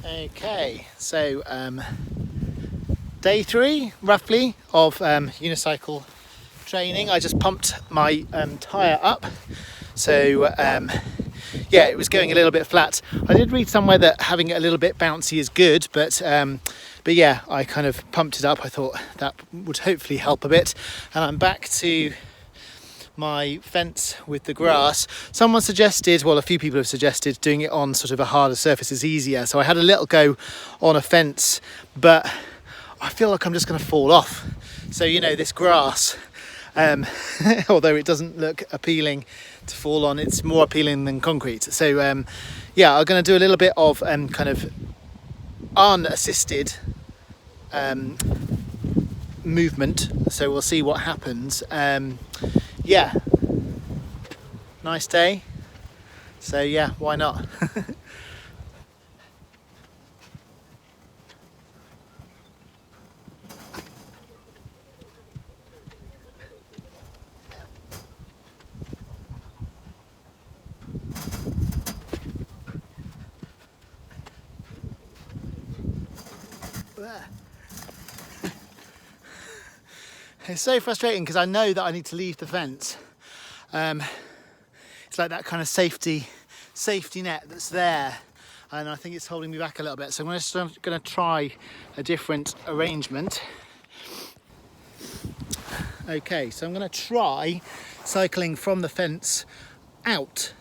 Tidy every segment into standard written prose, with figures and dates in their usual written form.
Okay, so day 3 roughly of unicycle training. I just pumped my tyre up, so yeah, it was going a little bit flat. I did read somewhere that having it a little bit bouncy is good, but yeah, I kind of pumped it up. I thought that would hopefully help a bit, and I'm back to my fence with the grass. Someone suggested, well, a few people have suggested doing it on sort of a harder surface is easier. So I had a little go on a fence, but I feel like I'm just going to fall off. So, you know, this grass, although it doesn't look appealing to fall on, it's more appealing than concrete. So, yeah, I'm going to do a little bit of kind of unassisted movement. So we'll see what happens. Yeah, nice day, so yeah, why not? It's so frustrating because I know that I need to leave the fence. It's like that kind of safety net that's there, and I think it's holding me back a little bit. So I'm going to try a different arrangement. Okay, so I'm going to try cycling from the fence out.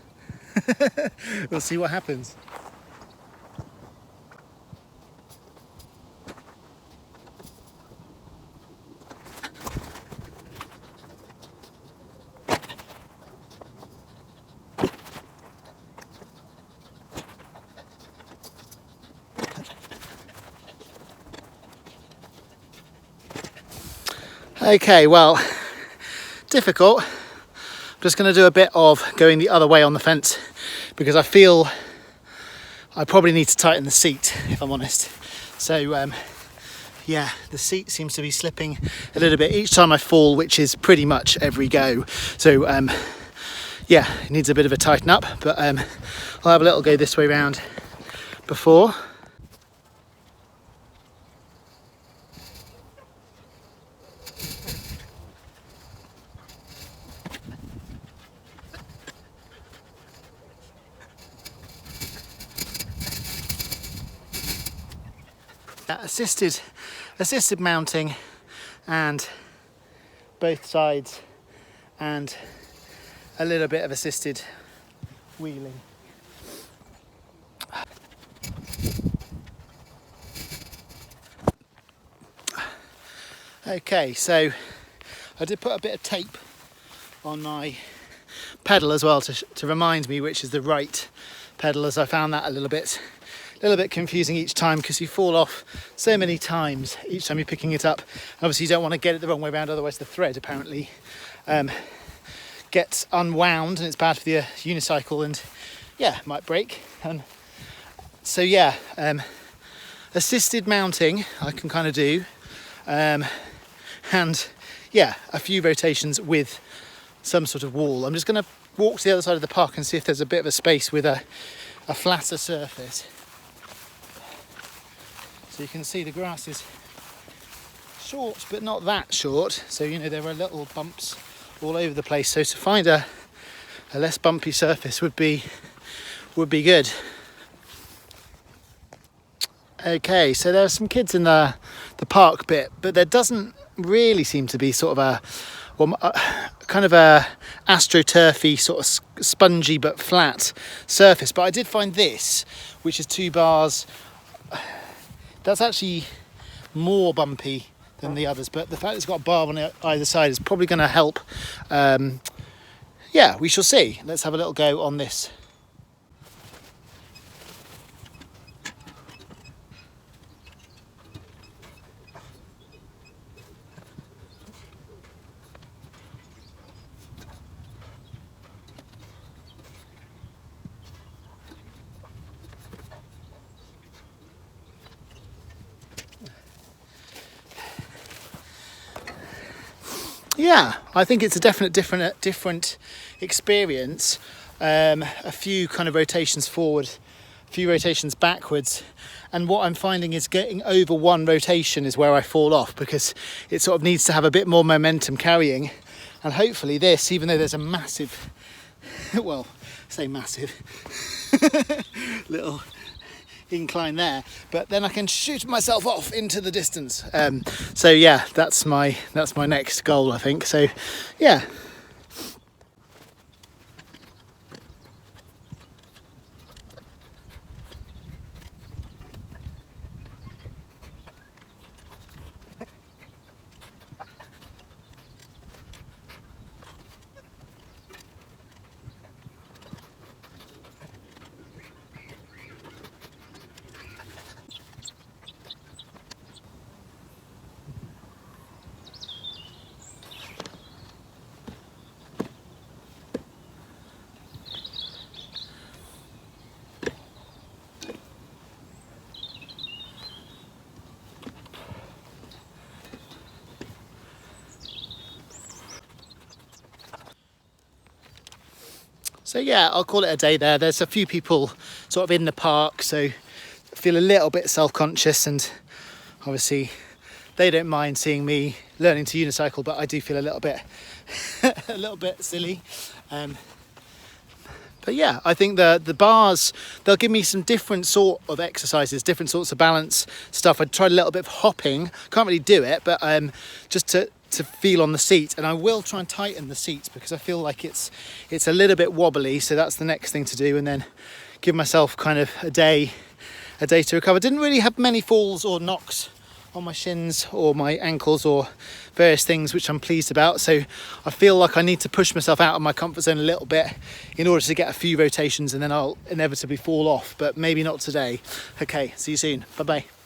We'll see what happens. Okay, well, difficult. I'm just going to do a bit of going the other way on the fence because I feel I probably need to tighten the seat, if I'm honest. So yeah, the seat seems to be slipping a little bit each time I fall, which is pretty much every go. So yeah, it needs a bit of a tighten up, but I'll have a little go this way round before. Assisted mounting, and both sides, and a little bit of assisted wheeling. Okay, so I did put a bit of tape on my pedal as well to remind me which is the right pedal, as I found that a little bit confusing each time because you fall off so many times each time you're picking it up. Obviously you don't want to get it the wrong way around, otherwise the thread apparently gets unwound and it's bad for the unicycle, and yeah, might break. So yeah, assisted mounting I can kind of do, and yeah, a few rotations with some sort of wall. I'm just going to walk to the other side of the park and see if there's a bit of a space with a flatter surface. So you can see the grass is short, but not that short. So, you know, there are little bumps all over the place. So to find a less bumpy surface would be good. Okay, so there are some kids in the park bit, but there doesn't really seem to be sort of kind of a astroturfy, sort of spongy but flat surface. But I did find this, which is 2 bars. That's actually more bumpy than the others, but the fact it's got a bar on either side is probably going to help. Yeah, we shall see. Let's have a little go on this. Yeah, I think it's a definite different experience. A few kind of rotations forward few rotations backwards. And what I'm finding is getting over one rotation is where I fall off, because it sort of needs to have a bit more momentum carrying. And hopefully this, even though there's a massive, well, say massive, little incline there, but then I can shoot myself off into the distance. So yeah, that's my next goal, I think. So yeah. So yeah, I'll call it a day there. There's a few people sort of in the park, so I feel a little bit self-conscious, and obviously they don't mind seeing me learning to unicycle, but I do feel a little bit a little bit silly. But yeah, I think the bars, they'll give me some different sort of exercises, different sorts of balance stuff. I tried a little bit of hopping, can't really do it, but just to feel on the seat. And I will try and tighten the seats, because I feel like it's a little bit wobbly, so that's the next thing to do. And then give myself kind of a day to recover. Didn't really have many falls or knocks on my shins or my ankles or various things, which I'm pleased about. So I feel like I need to push myself out of my comfort zone a little bit in order to get a few rotations, and then I'll inevitably fall off, but maybe not today. Okay, see you soon. Bye bye.